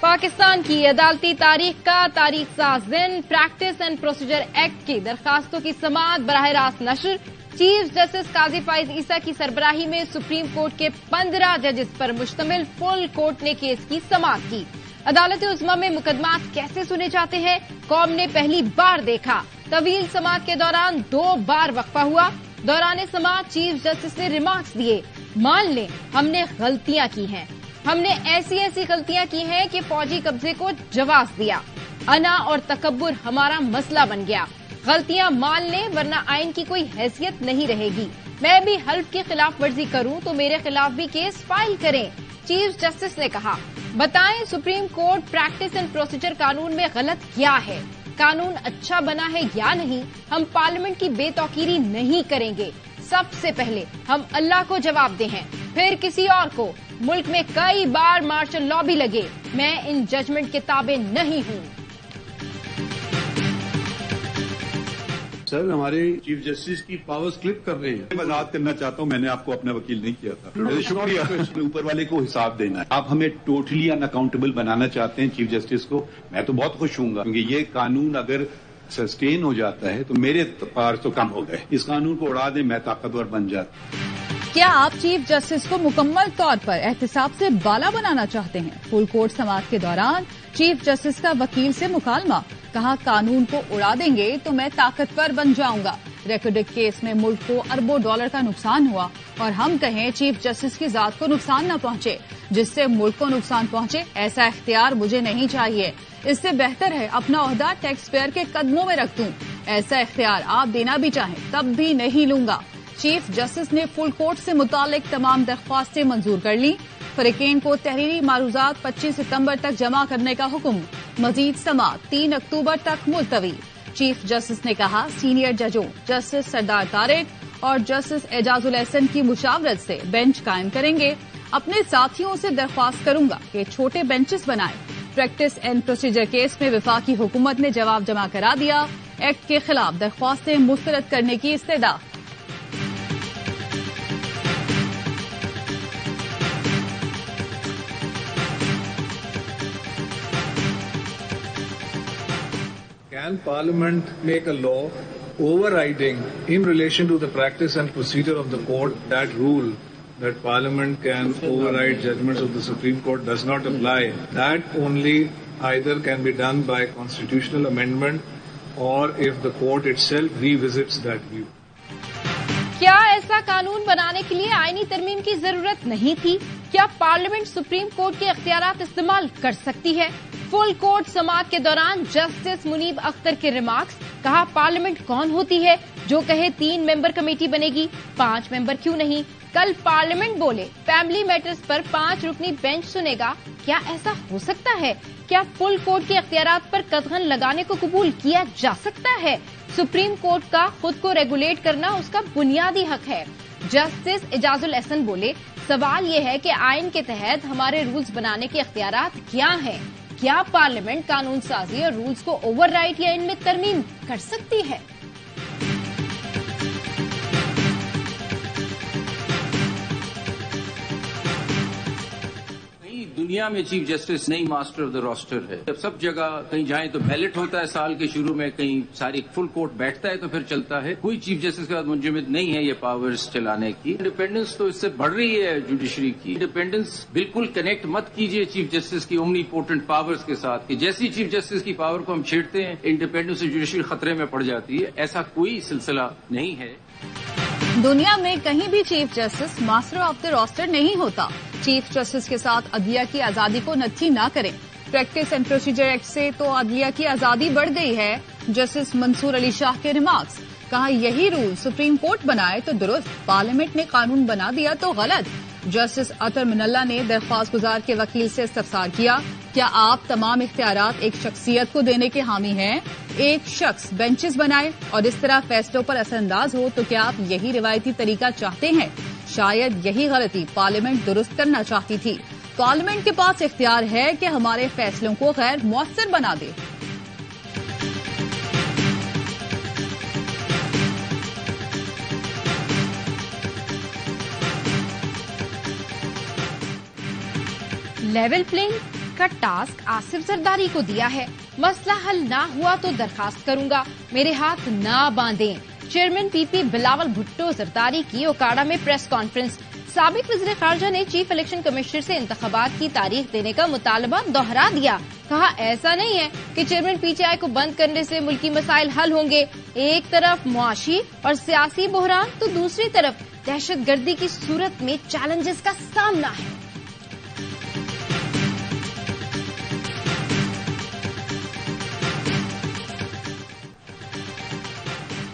پاکستان کی عدالتی تاریخ کا تاریخ ساز دن، پریکٹس اینڈ پروسیجر ایکٹ کی درخواستوں کی سماعت براہ راست نشر، چیف جسٹس قاضی فائز عیسیٰ کی سربراہی میں سپریم کورٹ کے 15 ججز پر مشتمل فل کورٹ نے کیس کی سماعت کی۔ عدالت عظمیٰ میں مقدمات کیسے سنے جاتے ہیں، قوم نے پہلی بار دیکھا۔ طویل سماعت کے دوران 2 بار وقفہ ہوا۔ دوران سماعت چیف جسٹس نے ریمارکس دیے، مان لیں ہم نے غلطیاں کی ہیں، ہم نے ایسی غلطیاں کی ہیں کہ فوجی قبضے کو جواز دیا، انا اور تکبر ہمارا مسئلہ بن گیا، غلطیاں مان لیں ورنہ آئین کی کوئی حیثیت نہیں رہے گی، میں بھی حلف کی خلاف ورزی کروں تو میرے خلاف بھی کیس فائل کریں۔ چیف جسٹس نے کہا، بتائیں supreme court practice and procedure قانون میں غلط کیا ہے، قانون اچھا بنا ہے یا نہیں، ہم پارلیمنٹ کی بے توقیری نہیں کریں گے، سب سے پہلے ہم اللہ کو جواب دیں ہیں، پھر کسی اور کو۔ ملک میں کئی بار مارشل لا بھی لگے، میں ان ججمنٹ کے تابع نہیں ہوں۔ سر ہمارے چیف جسٹس کی پاورز کلپ کر رہے ہیں۔ وضاحت کرنا چاہتا ہوں، میں نے آپ کو اپنا وکیل نہیں کیا تھا، شکریہ۔ اوپر والے کو حساب دینا ہے، آپ ہمیں ٹوٹلی ان اکاؤنٹیبل بنانا چاہتے ہیں چیف جسٹس کو، میں تو بہت خوش ہوں گا، کیونکہ یہ قانون اگر سسٹین ہو جاتا ہے تو میرے پار تو کم ہو گئے، اس قانون کو اڑا دیں میں طاقتور بن جاتا۔ کیا آپ چیف جسٹس کو مکمل طور پر احتساب سے بالا بنانا چاہتے ہیں؟ فل کورٹ سماعت کے دوران چیف جسٹس کا وکیل سے مکالمہ، کہا قانون کو اڑا دیں گے تو میں طاقتور بن جاؤں گا۔ ریکارڈڈ کیس میں ملک کو اربوں ڈالر کا نقصان ہوا اور ہم کہیں چیف جسٹس کی ذات کو نقصان نہ پہنچے، جس سے ملک کو نقصان پہنچے، ایسا اختیار مجھے نہیں چاہیے۔ اس سے بہتر ہے اپنا عہدہ ٹیکس پیئر کے قدموں میں رکھ دوں، ایسا اختیار آپ دینا بھی چاہیں تب بھی نہیں لوں گا۔ چیف جسٹس نے فل کورٹ سے متعلق تمام درخواستیں منظور کر لی، فریقین کو تحریری معروضات 25 ستمبر تک جمع کرنے کا حکم، مزید سماعت 3 اکتوبر تک ملتوی۔ چیف جسٹس نے کہا، سینئر ججوں جسٹس سردار طارق اور جسٹس اعجاز الاحسن کی مشاورت سے بینچ قائم کریں گے، اپنے ساتھیوں سے درخواست کروں گا کہ چھوٹے بینچز بنائیں۔ پریکٹس اینڈ پروسیجر کیس میں وفاقی حکومت نے جواب جمع کرا دیا، ایکٹ کے خلاف درخواستیں مسترد کرنے کی استدعا۔ Can Parliament make a law overriding in relation to the practice and procedure of the court? That rule that Parliament can override judgments of the Supreme Court does not apply. That only either can be done by constitutional amendment or if the court itself revisits that view. کیا ایسا قانون بنانے کے لیے آئینی ترمیم کی ضرورت نہیں تھی؟ کیا پارلیمنٹ سپریم کورٹ کے اختیارات استعمال کر سکتی ہے؟ فل کورٹ سماعت کے دوران جسٹس منیب اختر کے ریمارکس، کہا پارلیمنٹ کون ہوتی ہے جو کہے 3 ممبر کمیٹی بنے گی، 5 ممبر کیوں نہیں؟ کل پارلیمنٹ بولے فیملی میٹرز پر 5 رکنی بینچ سنے گا، کیا ایسا ہو سکتا ہے؟ کیا فل کورٹ کے اختیارات پر قدغن لگانے کو قبول کیا جا سکتا ہے؟ سپریم کورٹ کا خود کو ریگولیٹ کرنا اس کا بنیادی حق ہے۔ جسٹس اعجاز الاحسن بولے، سوال یہ ہے کہ آئین کے تحت ہمارے رولز بنانے کے اختیارات کیا ہیں؟ کیا پارلیمنٹ قانون سازی اور رولز کو اوور رائٹ یا ان میں ترمیم کر سکتی ہے؟ دنیا میں چیف جسٹس نہیں ماسٹر آف دا روسٹر ہے، جب سب جگہ کہیں جائیں تو بیلٹ ہوتا ہے سال کے شروع میں، کہیں ساری فل کورٹ بیٹھتا ہے تو پھر چلتا ہے، کوئی چیف جسٹس کے بعد منجمد نہیں ہے یہ پاورز چلانے کی۔ انڈیپینڈنس تو اس سے بڑھ رہی ہے جوڈیشری کی، انڈیپینڈنس بالکل کنیکٹ مت کیجئے چیف جسٹس کی اومنی پورٹنٹ پاورز کے ساتھ کہ جیسی چیف جسٹس کی پاور کو ہم چھیڑتے ہیں انڈیپینڈنس جوڈیشری خطرے میں پڑ جاتی ہے، ایسا کوئی سلسلہ نہیں ہے۔ دنیا میں کہیں بھی chief justice master of the roster نہیں ہوتا۔ چیف جسٹس کے ساتھ عدلیہ کی آزادی کو نتھی نہ کریں۔ پریکٹس اینڈ پروسیجر ایکٹ سے تو عدلیہ کی آزادی بڑھ گئی ہے۔ جسٹس منصور علی شاہ کے ریمارکس، کہا یہی رول سپریم کورٹ بنائے تو درست، پارلیمنٹ نے قانون بنا دیا تو غلط۔ جسٹس اطہر من اللہ نے درخواست گزار کے وکیل سے استفسار کیا، کیا آپ تمام اختیارات ایک شخصیت کو دینے کے حامی ہیں؟ ایک شخص بینچز بنائے اور اس طرح فیصلوں پر اثر انداز ہو تو کیا آپ یہی روایتی طریقہ چاہتے ہیں؟ شاید یہی غلطی پارلیمنٹ درست کرنا چاہتی تھی۔ پارلیمنٹ کے پاس اختیار ہے کہ ہمارے فیصلوں کو غیر مؤثر بنا دے۔ लेवल प्लेइंग का टास्क आसिफ जरदारी को दिया है। मसला हल ना हुआ तो दरखास्त करूंगा, मेरे हाथ ना बांधें। चेयरमैन पीपी बिलावल भुट्टो जरदारी की ओकाड़ा में प्रेस कॉन्फ्रेंस। साबिक वज़ीर खारजा ने चीफ इलेक्शन कमिश्नर से इंतखाबात की तारीख देने का मुतालबा दोहरा दिया। कहा ऐसा नहीं है कि चेयरमैन पीटीआई को बंद करने से मुल्की मसाइल हल होंगे। एक तरफ मुआशी और सियासी बहरान तो दूसरी तरफ दहशतगर्दी की सूरत में चैलेंजेस का सामना है।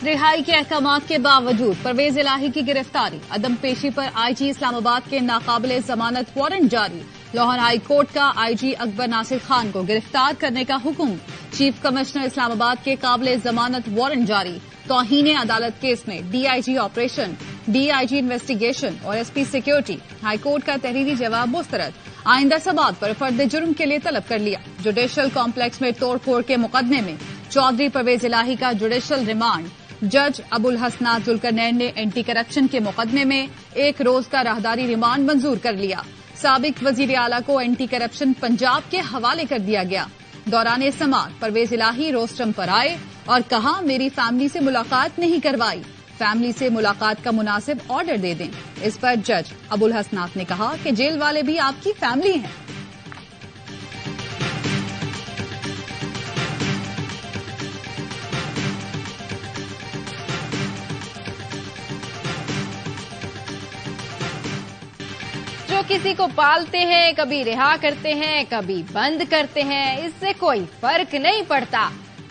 रिहाई के अहकामात के बावजूद परवेज इलाही की गिरफ्तारी। अदम पेशी पर आईजी इस्लामाबाद के नाकाबिले जमानत वारंट जारी। लाहौर हाई कोर्ट का आईजी अकबर नासिर खान को गिरफ्तार करने का हुक्म। चीफ कमिश्नर इस्लामाबाद के काबिले जमानत वारंट जारी। तौहीन अदालत केस में डीआईजी ऑपरेशन, डीआईजी इन्वेस्टिगेशन और एसपी सिक्योरिटी। हाईकोर्ट का तहरीरी जवाब मुस्तरद। आइंदा समाअत पर फर्द जुर्म के लिए तलब कर लिया। जुडिशल कॉम्प्लेक्स में तोड़फोड़ के मुकदमे में चौधरी परवेज इलाही का जुडिशल रिमांड। जज अबुल हसनात जुल्करनैन ने एंटी करप्शन के मुकदमे में 1 रोज का राहदारी रिमांड मंजूर कर लिया। साबिक वजीर आला को एंटी करप्शन पंजाब के हवाले कर दिया गया। दौरान समाअत परवेज इलाही रोस्टम पर आए और कहा मेरी फैमिली से मुलाकात नहीं करवाई, फैमिली से मुलाकात का मुनासिब ऑर्डर दे दें। इस पर जज अबुल हसनात ने कहा कि जेल वाले भी आपकी फैमिली हैं। जो किसी को पालते हैं, कभी रिहा करते हैं, कभी बंद करते हैं, इससे कोई फर्क नहीं पड़ता।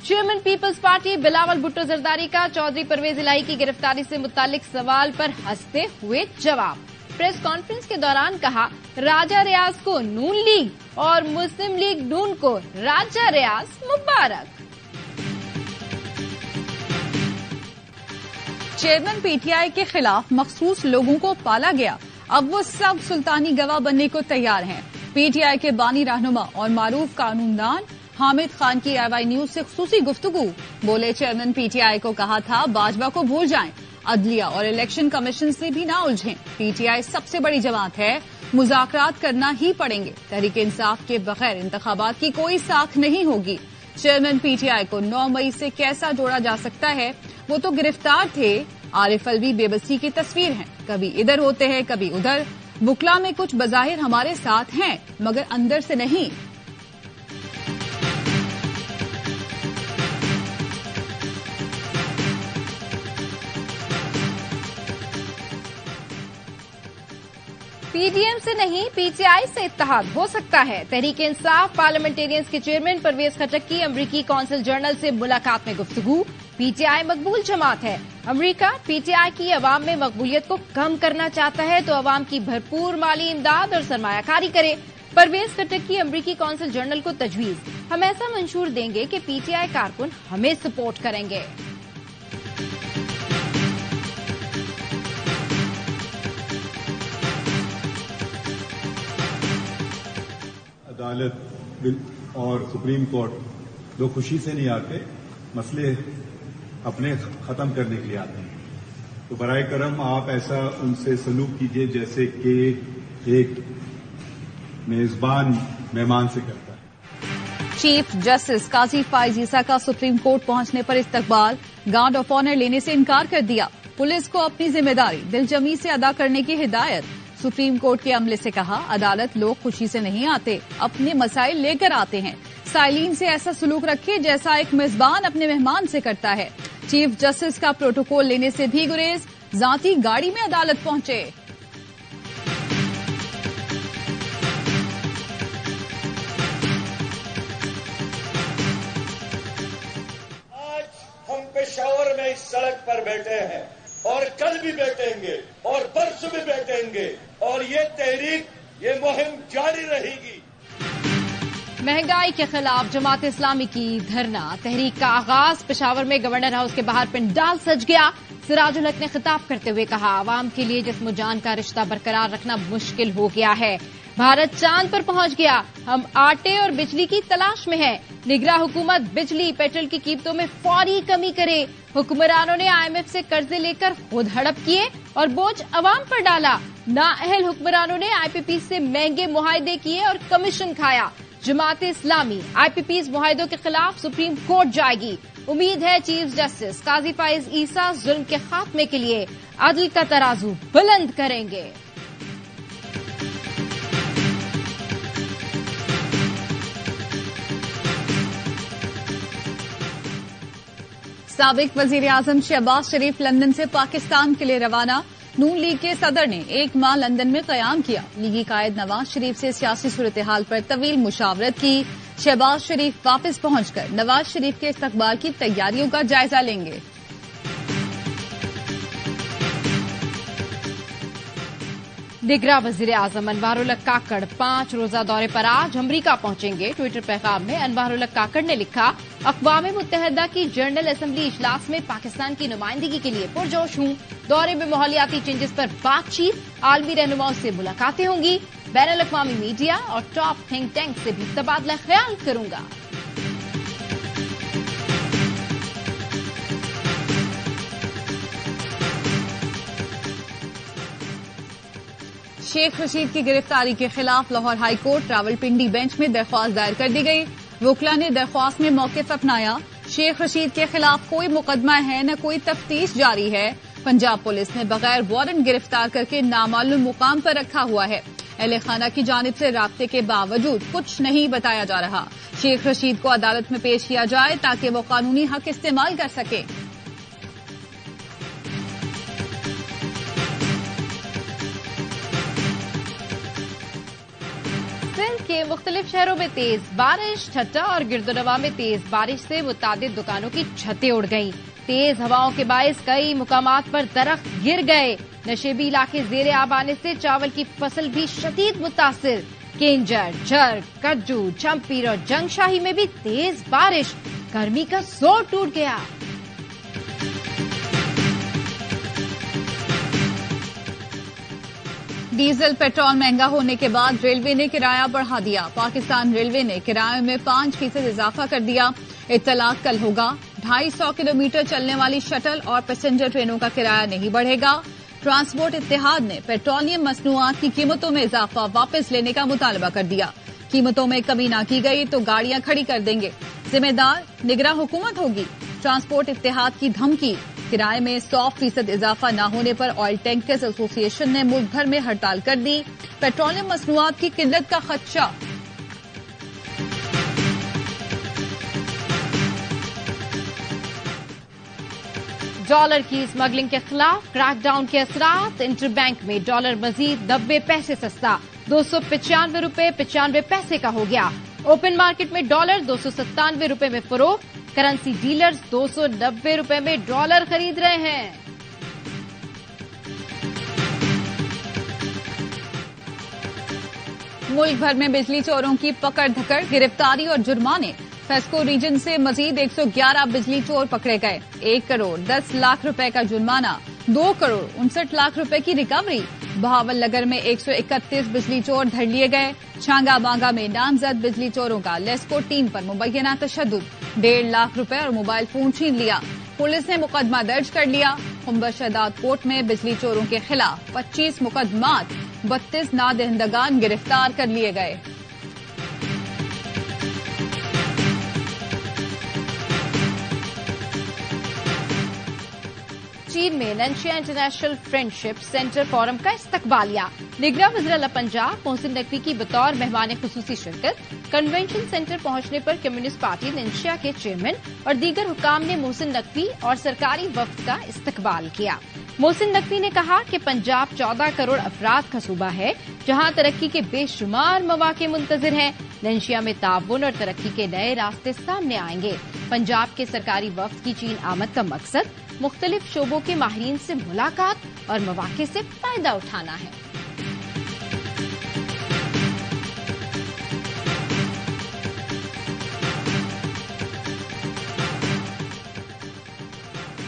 चेयरमैन पीपल्स पार्टी बिलावल भुट्टो जरदारी का चौधरी परवेज इलाही की गिरफ्तारी से मुतालिक सवाल पर हंसते हुए जवाब। प्रेस कॉन्फ्रेंस के दौरान कहा राजा रियाज को नून लीग और मुस्लिम लीग नून को राजा रियाज मुबारक। चेयरमैन पीटीआई के खिलाफ मखसूस लोगों को पाला गया, अब वो सब सुल्तानी गवाह बनने को तैयार हैं। पीटीआई के बानी रहनुमा और मारूफ कानूनदान हामिद खान की AY न्यूज से खुसूसी गुफ्तगू। बोले चेयरमैन पीटीआई को कहा था बाजवा को भूल जाएं, अदलिया और इलेक्शन कमीशन से भी ना उलझें। पीटीआई सबसे बड़ी जमात है, मुज़ाकरात करना ही पड़ेंगे। तहरीक इंसाफ के बगैर इंतखाबात की कोई साख नहीं होगी। चेयरमैन पीटीआई को 9 मई से कैसा जोड़ा जा सकता है, वो तो गिरफ्तार थे। आरिफ अलवी बेबसी की तस्वीर है, कभी इधर होते हैं कभी उधर। बुकला में कुछ बज़ाहिर हमारे साथ हैं मगर अंदर से नहीं। पीडीएम से नहीं पीटीआई से इत्तेहाद हो सकता है। तहरीक इंसाफ पार्लियामेंटेरियंस के चेयरमैन परवेज खटक की अमरीकी कौंसिल जर्नल से मुलाकात में गुफ्तगू। पीटीआई मकबूल जमात है। अमरीका पीटीआई की अवाम में मकबूलियत को कम करना चाहता है तो अवाम की भरपूर माली इमदाद और सरमायाकारी करे। परवेज खटक की अमरीकी कौंसिल जर्नल को तजवीज, हम ऐसा मंशूर देंगे कि पीटीआई कारकुन हमें सपोर्ट करेंगे। अदालत और सुप्रीम कोर्ट लोग खुशी से नहीं आते, मसले अपने खत्म करने के लिए आते हैं। तो बराए करम आप ऐसा उनसे सलूक कीजिए जैसे कि एक मेजबान मेहमान से करता है। चीफ जस्टिस काजी फाइज ईसा का सुप्रीम कोर्ट पहुंचने पर इस्तकबाल, गार्ड ऑफ ऑनर लेने से इनकार कर दिया। पुलिस को अपनी जिम्मेदारी दिलजमी से अदा करने की हिदायत। सुप्रीम कोर्ट के अमले से कहा अदालत लोग खुशी से नहीं आते, अपने मसाइल लेकर आते हैं। साइलिन से ऐसा सलूक रखे जैसा एक मेजबान अपने मेहमान से करता है। चीफ जस्टिस का प्रोटोकॉल लेने से भी गुरेज, जाती गाड़ी में अदालत पहुंचे। आज हम पेशावर में इस सड़क पर बैठे हैं और कल भी बैठेंगे और परसों भी बैठेंगे और ये तहरीक, ये मुहिम जारी रहेगी। महंगाई के खिलाफ जमात इस्लामी की धरना तहरीक का आगाज। पेशावर में गवर्नर हाउस के बाहर पंडाल सज गया। सिराजुल हक ने खिताब करते हुए कहा आवाम के लिए जिस्म जान का रिश्ता बरकरार रखना मुश्किल हो गया है। भारत चांद पर पहुंच गया, हम आटे और बिजली की तलाश में हैं। निगरां हुकूमत बिजली पेट्रोल की कीमतों में फौरी कमी करे। हुक्मरानों ने IMF से कर्जे लेकर खुद हड़प किए और बोझ अवाम पर डाला। नाअहल हुक्मरानों ने आईपीपी से महंगे मुआहदे किए और कमीशन खाया। जमात इस्लामी आईपीपी मुआहदों के खिलाफ सुप्रीम कोर्ट जाएगी। उम्मीद है चीफ जस्टिस काजी फाइज ईसा जुल्म के खात्मे के लिए अदल का तराजू बुलंद करेंगे। साबिक वजीर आजम शहबाज शरीफ लंदन से पाकिस्तान के लिए रवाना। नून लीग के सदर ने एक माह लंदन में कयाम किया। लीगी कायद नवाज शरीफ से सियासी सूरत हाल पर तवील मुशावरत की। शहबाज शरीफ वापस पहुंचकर नवाज शरीफ के इस्तकबाल की तैयारियों का जायजा लेंगे। निगरां वजीर आजम अनवारुल हक काकड़ 5 रोजा दौरे पर आज अमरीका पहुंचेंगे। ट्विटर पैगाम में अनवारुल हक काकड़ ने लिखा, अक़वाम मुत्तहिदा की जनरल असेंबली इजलास में पाकिस्तान की नुमाइंदगी के लिए पुरजोश हूं। दौरे में माहौलियाती चेंजेस पर बातचीत, आलमी रहनुमाओं से मुलाकातें होंगी। बैनुल अक़वामी मीडिया और टॉप थिंक टैंक से भी तबादला ख्याल करूंगा। शेख रशीद की गिरफ्तारी के खिलाफ Lahore high court Rawalpindi bench में दरख्वास्त दायर कर दी गई। वकला ने दरख्वास्त में मौक़िफ़ अपनाया। शेख रशीद के खिलाफ कोई मुकदमा है न कोई तफ्तीश जारी है। पंजाब पुलिस ने बगैर वारंट गिरफ्तार करके नामालूम मुकाम पर रखा हुआ है। अहले खाना की जानिब से राब्ते के बावजूद कुछ नहीं बताया जा रहा। शेख रशीद को अदालत में पेश किया जाए ताकि वो कानूनी हक इस्तेमाल कर सके। सिंध के मुख्तलिफ शहरों में तेज बारिश, ठट्टा और गिरदोनवा में तेज बारिश से मुतादिद दुकानों की छतें उड़ गईं। तेज हवाओं के बायस कई मुकामात पर दरख्त गिर गए। नशेबी इलाके जेर आब आने से चावल की फसल भी शदीद मुतासिर। केंजर, झर, कज्जू, झंपीर और जंगशाही में भी तेज बारिश। गर्मी का जोर टूट गया। डीजल पेट्रोल महंगा होने के बाद रेलवे ने किराया बढ़ा दिया। पाकिस्तान रेलवे ने किराए में 5% इजाफा कर दिया। इत्तलाक कल होगा। 250 किलोमीटर चलने वाली शटल और पैसेंजर ट्रेनों का किराया नहीं बढ़ेगा। ट्रांसपोर्ट इत्तेहाद ने पेट्रोलियम मसनूआत की कीमतों में इजाफा वापस लेने का मुतालबा कर दिया। कीमतों में कमी न की गई तो गाड़ियां खड़ी कर देंगे। जिम्मेदार निगरां हुकूमत होगी। ट्रांसपोर्ट इत्तेहाद की धमकी। किराए में 100% इजाफा न होने पर ऑयल टैंकर्स एसोसिएशन ने मुल्क भर में हड़ताल कर दी। पेट्रोलियम मसनूआत की किल्लत का खदशा। डॉलर की स्मगलिंग के खिलाफ क्रैकडाउन के असरात। इंटरबैंक में डॉलर मजीद 90 पैसे सस्ता, 295 रुपए 95 पैसे का हो गया। ओपन मार्केट में डॉलर 297 रुपए में फरोख्त। करेंसी डीलर्स 290 रुपए में डॉलर खरीद रहे हैं। मुल्क भर में बिजली चोरों की पकड़ धकड़, गिरफ्तारी और जुर्माने। फेस्को रीजन से मजीद 111 बिजली चोर पकड़े गए। 1 करोड़ 10 लाख रुपए का जुर्माना, 2 करोड़ 59 लाख रुपए की रिकवरी। बहावल नगर में 131 बिजली चोर धर लिए गए। छांगा बांगा में नामजद बिजली चोरों का लेस्को टीम पर मुबैना तशद्दुद। 1.5 लाख रुपए और मोबाइल फोन छीन लिया। पुलिस ने मुकदमा दर्ज कर लिया। हुम्बशदात कोर्ट में बिजली चोरों के खिलाफ 25 मुकदमात, 32 नादहिंदगान गिरफ्तार कर लिए गए। चीन में नंशिया इंटरनेशनल फ्रेंडशिप सेंटर फोरम का इस्तकबालिया। निगरां वज़ीर पंजाब मोहसिन नकवी की बतौर मेहमान खुसूसी शिरकत। कन्वेंशन सेंटर पहुंचने पर कम्युनिस्ट पार्टी नंशिया के चेयरमैन और दीगर हुकाम ने मोहसिन नकवी और सरकारी वफ्द का इस्तकबाल किया। मोहसिन नकवी ने कहा कि पंजाब 14 करोड़ अफराद का सूबा है जहां तरक्की के बेशुमार मौके मुंतजिर हैं। नंशिया में ताउन और तरक्की के नए रास्ते सामने आएंगे। पंजाब के सरकारी वफ्द की चीन आमद का मकसद मुख्तलिफ शोबों के माहिरीन से मुलाकात और मौके से फायदा उठाना है।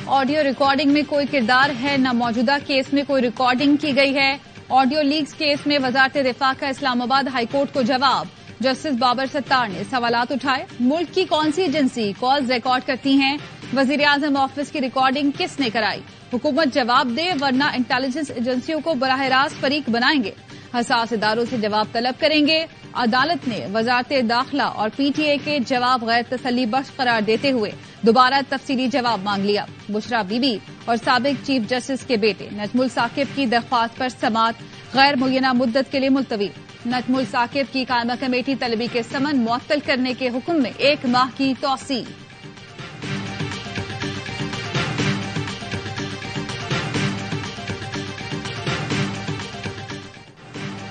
ऑडियो रिकॉर्डिंग में कोई किरदार है न मौजूदा केस में कोई रिकॉर्डिंग की गई है। ऑडियो लीक्स केस में वजारत दिफा का इस्लामाबाद हाईकोर्ट को जवाब। जस्टिस बाबर सत्तार ने सवालात उठाए। मुल्क की कौन सी एजेंसी कॉल्स रिकॉर्ड करती हैं? वजीर आजम ऑफिस की रिकॉर्डिंग किसने कराई? हुकूमत जवाब दे वरना इंटेलिजेंस एजेंसियों को बराह रास्त फरीक बनाएंगे। हसास इदारों से जवाब तलब करेंगे। अदालत ने वजारत दाखिला और पीटीए के जवाब गैर तसल्ली बख्श करार देते हुए दोबारा तफसीली जवाब मांग लिया। बुशरा बीबी और साबिक चीफ जस्टिस के बेटे नजमुल साकिब की दरख्वास्त पर समाअत गैर मुय्यना मुद्दत के लिए मुलतवी। नजमुल साकिब की कायमा कमेटी तलबी के समन मुअत्तल करने के हुक्म में 1 माह की तौसी।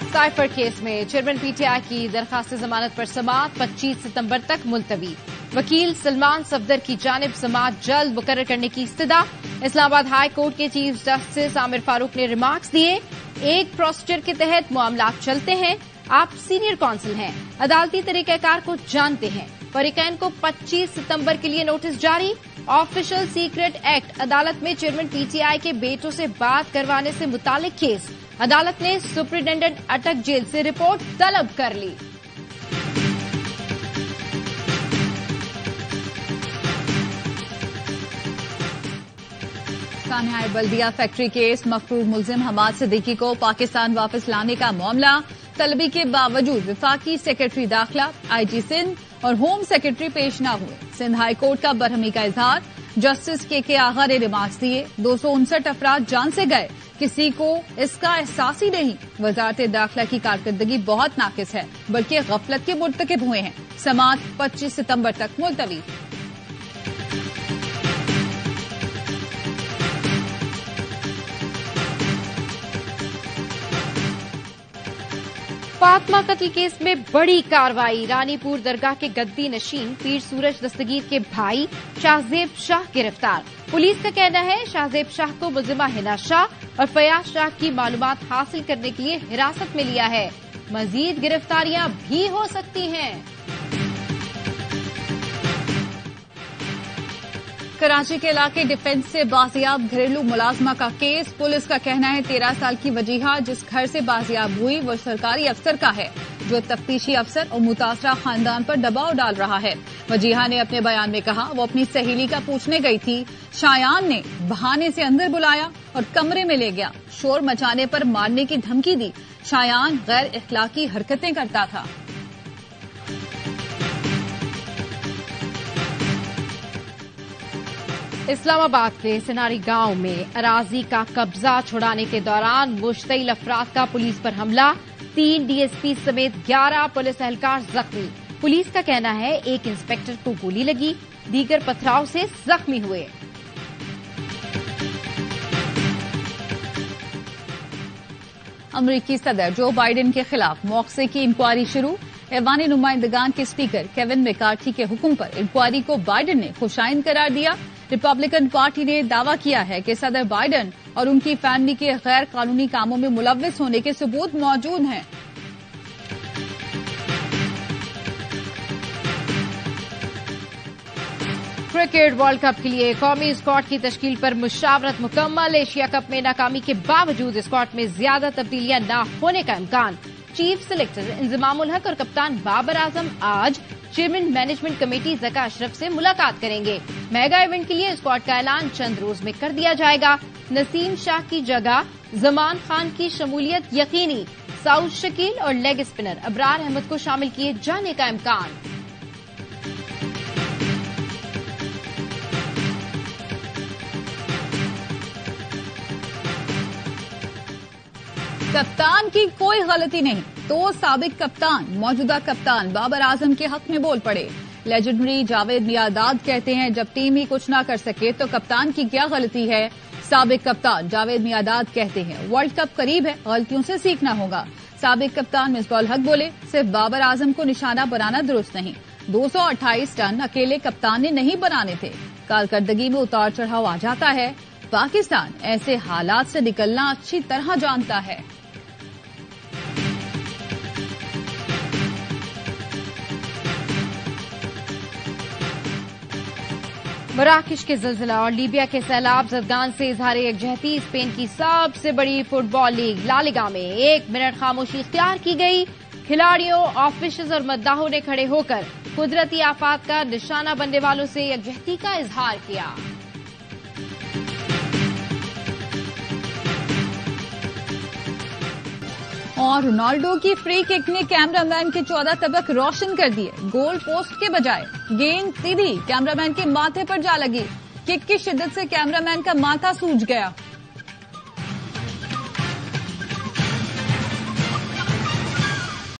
साइफर केस में चेयरमैन पीटीआई की दरखास्त जमानत पर समाअत 25 सितंबर तक मुलतवी। वकील सलमान सफदर की जानिब समाअत जल्द मुकर्रर करने की इस्तदा। इस्लामाबाद हाई कोर्ट के चीफ जस्टिस आमिर फारूक ने रिमार्क्स दिए। एक प्रोसीजर के तहत मामला चलते हैं। आप सीनियर काउंसिल हैं, अदालती तरीकाकार को जानते हैं। फरीकैन को 25 सितंबर के लिए नोटिस जारी। ऑफिशियल सीक्रेट एक्ट अदालत में चेयरमैन पीटीआई के बेटों से बात करवाने से मुतालिक केस। अदालत ने सुप्रिंटेंडेंट अटक जेल से रिपोर्ट तलब कर ली। सानिया बल्दिया फैक्ट्री केस मफरूर मुलजिम हमाद सिद्दीकी को पाकिस्तान वापस लाने का मामला तलबी के बावजूद विफाकी सेक्रेटरी दाखिला, आईजी सिंध और होम सेक्रेटरी पेश न हुए। सिंध हाई कोर्ट का बरहमी का इजहार। जस्टिस के आगा ने रिमार्क्स दिए। 259 अफराद जान से गए, किसी को इसका एहसास ही नहीं। वजारत दाखिला की कारकर्दगी बहुत नाकिस है, बल्कि गफलत के मुर्तकिब हुए हैं। समाअत 25 सितंबर तक मुलतवी। फातिमा कत्ल केस में बड़ी कार्रवाई। रानीपुर दरगाह के गद्दी नशीन पीर सूरज दस्तगीर के भाई शाहजेब शाह गिरफ्तार। पुलिस का कहना है शाहजेब शाह को मुलजिमा हिना शाह और फयाज शाह की मालूमात हासिल करने के लिए हिरासत में लिया है। मजीद गिरफ्तारियां भी हो सकती हैं। कराची के इलाके डिफेंस से बाजियाब घरेलू मुलाजमा का केस। पुलिस का कहना है 13 साल की वजीहा जिस घर से बाजियाब हुई वो सरकारी अफसर का है, जो तफ्तीशी अफसर और मुतासरा खानदान पर दबाव डाल रहा है। वजीहा ने अपने बयान में कहा वो अपनी सहेली का पूछने गई थी। शायान ने बहाने से अंदर बुलाया और कमरे में ले गया। शोर मचाने पर मारने की धमकी दी। शायान गैर इखलाकी हरकतें करता था। इस्लामाबाद के सिनारी गांव में अराजी का कब्जा छुड़ाने के दौरान मुश्तइल अफराद का पुलिस पर हमला। 3 डीएसपी समेत 11 पुलिस एहलकार जख्मी। पुलिस का कहना है एक इंस्पेक्टर को गोली लगी, दीगर पथराव से जख्मी हुए। अमरीकी सदर जो बाइडेन के खिलाफ मौकसे की इंक्वायरी शुरू। ऐवान नुमाइंदगान के स्पीकर केविन मैकार्थी के हुक्म पर इंक्वायरी को बाइडेन ने खुशाइन करार दिया। रिपब्लिकन पार्टी ने दावा किया है कि सदर बाइडेन और उनकी फैमिली के गैर कानूनी कामों में मुलव्विस होने के सबूत मौजूद हैं। क्रिकेट वर्ल्ड कप के लिए कौमी स्क्वाड की तश्कील पर मुशावरत मुकम्मल। एशिया कप में नाकामी के बावजूद स्क्वाड में ज्यादा तब्दीलियां न होने का इम्कान। चीफ सेलेक्टर इंजमामुल हक और कप्तान बाबर आजम आज chairman management committee Zaka Ashraf से मुलाकात करेंगे। मेगा इवेंट के लिए स्क्वाड का ऐलान चंद रोज में कर दिया जाएगा। नसीम शाह की जगह जमान खान की शमूलियत यकीनी। साउथ शकील और लेग स्पिनर अबरार अहमद को शामिल किए जाने का इम्कान। कप्तान की कोई गलती नहीं तो साबिक कप्तान मौजूदा कप्तान बाबर आजम के हक में बोल पड़े। लेजेंडरी जावेद मियादाद कहते हैं जब टीम ही कुछ ना कर सके तो कप्तान की क्या गलती है। साबिक कप्तान जावेद मियादाद कहते हैं वर्ल्ड कप करीब है, गलतियों से सीखना होगा। साबिक कप्तान मिसबाउल हक बोले सिर्फ बाबर आजम को निशाना बनाना दुरुस्त नहीं। 228 रन अकेले कप्तान ने नहीं बनाने थे। कारकर्दगी में उतार चढ़ाव आ जाता है। पाकिस्तान ऐसे हालात से निकलना अच्छी तरह जानता है। मराकश के ज़लज़ला और लीबिया के सैलाब ज़दगान से इज़हार यकजहती। स्पेन की सबसे बड़ी फुटबॉल लीग ला लिगा में 1 मिनट खामोशी इख्तियार की गई। खिलाड़ियों, ऑफिशियल्स और मद्दाहों ने खड़े होकर कुदरती आफात का निशाना बनने वालों से यकजहती का इजहार किया। اور رونالڈو کی فری کک نے کیمرامین کے 14 طبق روشن کر دیے. گول پوسٹ کے بجائے گیند سیدھی کیمرامین کے ماتھے پر جا لگی. کک کی شدت سے کیمرامین کا ماتھا سوج گیا.